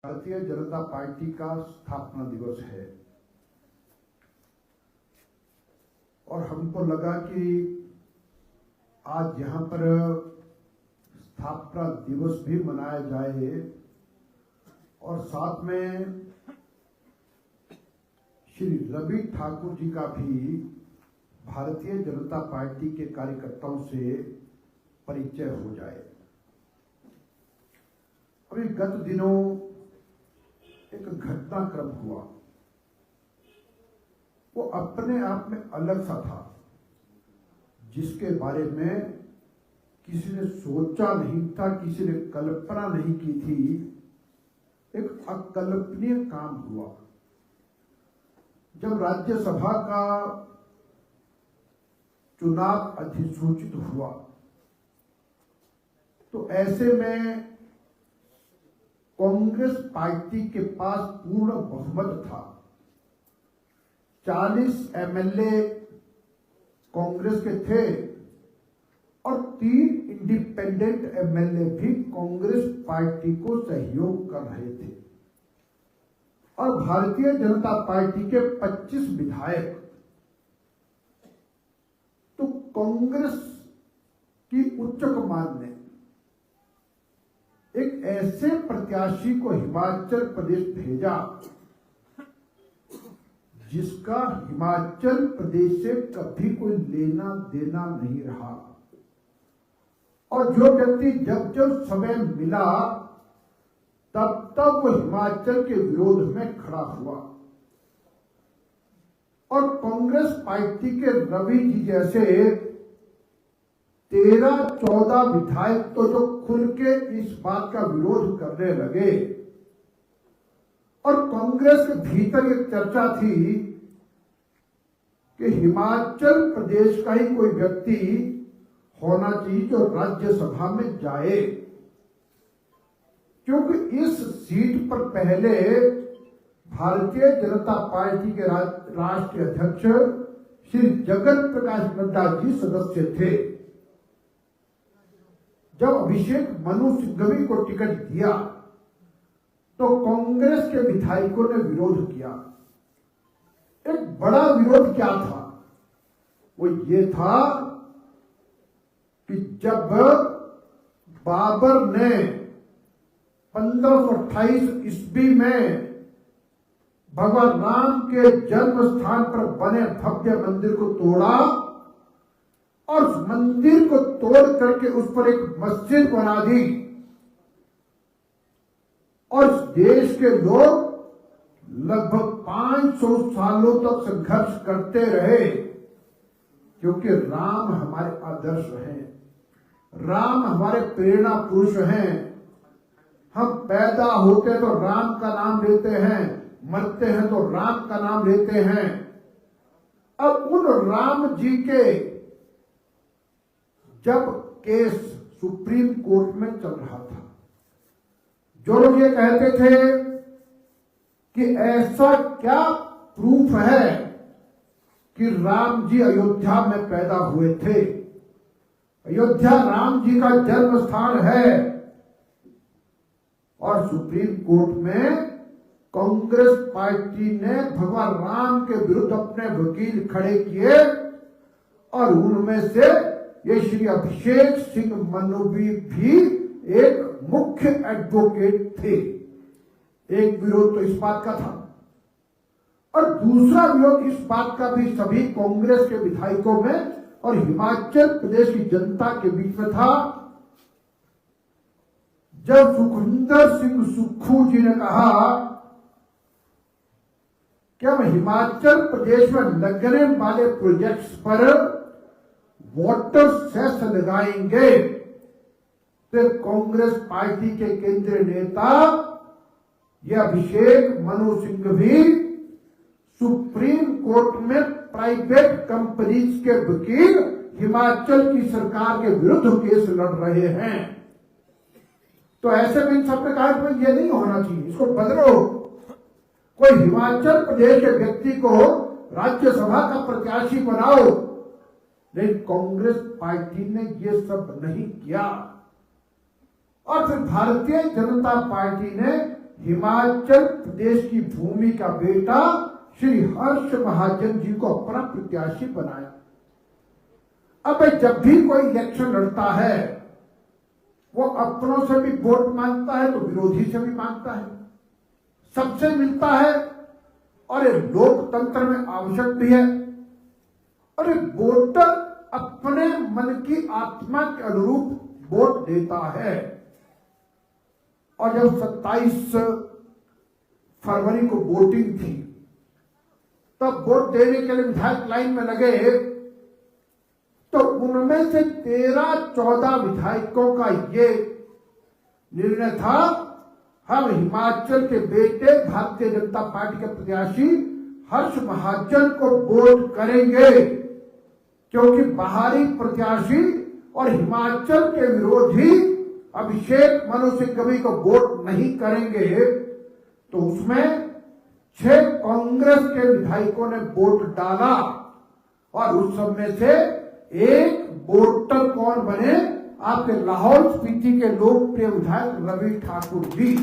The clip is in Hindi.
भारतीय जनता पार्टी का स्थापना दिवस है और हमको लगा कि आज यहाँ पर स्थापना दिवस भी मनाया जाए और साथ में श्री रवि ठाकुर जी का भी भारतीय जनता पार्टी के कार्यकर्ताओं से परिचय हो जाए। अभी गत दिनों एक घटनाक्रम हुआ, वो अपने आप में अलग सा था, जिसके बारे में किसी ने सोचा नहीं था, किसी ने कल्पना नहीं की थी। एक अकल्पनीय काम हुआ। जब राज्यसभा का चुनाव अधिसूचित हुआ तो ऐसे में कांग्रेस पार्टी के पास पूर्ण बहुमत था। 40 एमएलए कांग्रेस के थे और 3 इंडिपेंडेंट एमएलए भी कांग्रेस पार्टी को सहयोग कर रहे थे और भारतीय जनता पार्टी के 25 विधायक। तो कांग्रेस की उच्च कमान ने एक ऐसे प्रत्याशी को हिमाचल प्रदेश भेजा जिसका हिमाचल प्रदेश से कभी कोई लेना देना नहीं रहा, और जो व्यक्ति जब जब समय मिला तब तब वो हिमाचल के विरोध में खड़ा हुआ। और कांग्रेस पार्टी के रवि जी जैसे 13-14 विधायक तो जो खुल के इस बात का विरोध करने लगे, और कांग्रेस के भीतर एक चर्चा थी कि हिमाचल प्रदेश का ही कोई व्यक्ति होना चाहिए जो राज्यसभा में जाए, क्योंकि इस सीट पर पहले भारतीय जनता पार्टी के राष्ट्रीय अध्यक्ष श्री जगत प्रकाश नड्डा जी सदस्य थे। जब अभिषेक मनु सिंघवी को टिकट दिया तो कांग्रेस के विधायकों ने विरोध किया। एक बड़ा विरोध क्या था? वो ये था कि जब बाबर ने 1528 ईस्वी में भगवान राम के जन्म स्थान पर बने भव्य मंदिर को तोड़ा और उस मंदिर को तोड़ करके उस पर एक मस्जिद बना दी, और देश के लोग लगभग 500 सालों तक संघर्ष करते रहे, क्योंकि राम हमारे आदर्श हैं, राम हमारे प्रेरणा पुरुष हैं। हम पैदा होते तो राम का नाम लेते हैं, मरते हैं तो राम का नाम लेते हैं। अब उन राम जी के जब केस सुप्रीम कोर्ट में चल रहा था, जो लोग ये कहते थे कि ऐसा क्या प्रूफ है कि राम जी अयोध्या में पैदा हुए थे, अयोध्या राम जी का जन्म स्थान है, और सुप्रीम कोर्ट में कांग्रेस पार्टी ने भगवान राम के विरुद्ध अपने वकील खड़े किए, और उनमें से ये श्री अभिषेक सिंह मनु भी एक मुख्य एडवोकेट थे। एक विरोध तो इस बात का था, और दूसरा विरोध इस बात का भी सभी कांग्रेस के विधायकों में और हिमाचल प्रदेश की जनता के बीच में था, जब सुखविंदर सिंह सुक्खू जी ने कहा कि हम हिमाचल प्रदेश में लगने वाले प्रोजेक्ट्स पर वाटर सेस लगाएंगे, तो कांग्रेस पार्टी के केंद्रीय नेता ये अभिषेक मनु सिंघवी सुप्रीम कोर्ट में प्राइवेट कंपनीज के वकील हिमाचल की सरकार के विरुद्ध केस लड़ रहे हैं। तो ऐसे में इन सबने कहा कि ये नहीं होना चाहिए, इसको बदलो, कोई हिमाचल प्रदेश के व्यक्ति को राज्यसभा का प्रत्याशी बनाओ। लेकिन कांग्रेस पार्टी ने ये सब नहीं किया, और फिर भारतीय जनता पार्टी ने हिमाचल प्रदेश की भूमि का बेटा श्री हर्ष महाजन जी को अपना प्रत्याशी बनाया। अब जब भी कोई इलेक्शन लड़ता है वो अपनों से भी वोट मांगता है तो विरोधी से भी मांगता है, सबसे मिलता है, और ये लोकतंत्र में आवश्यक भी है। और वोटर अपने मन की आत्मा के अनुरूप वोट देता है। और जब 27 फरवरी को वोटिंग थी तब वोट देने के लिए विधायक लाइन में लगे तो उनमें से 13-14 विधायकों का ये निर्णय था, हम हिमाचल के बेटे भारतीय जनता पार्टी के प्रत्याशी हर्ष महाजन को वोट करेंगे, क्योंकि बाहरी प्रत्याशी और हिमाचल के विरोधी अभिषेक मनु सिंह कभी को वोट नहीं करेंगे। तो उसमें 6 कांग्रेस के विधायकों ने वोट डाला और उस सब में से एक वोटर कौन बने? आपके लाहौल स्पीति के लोकप्रिय विधायक रवि ठाकुर जी।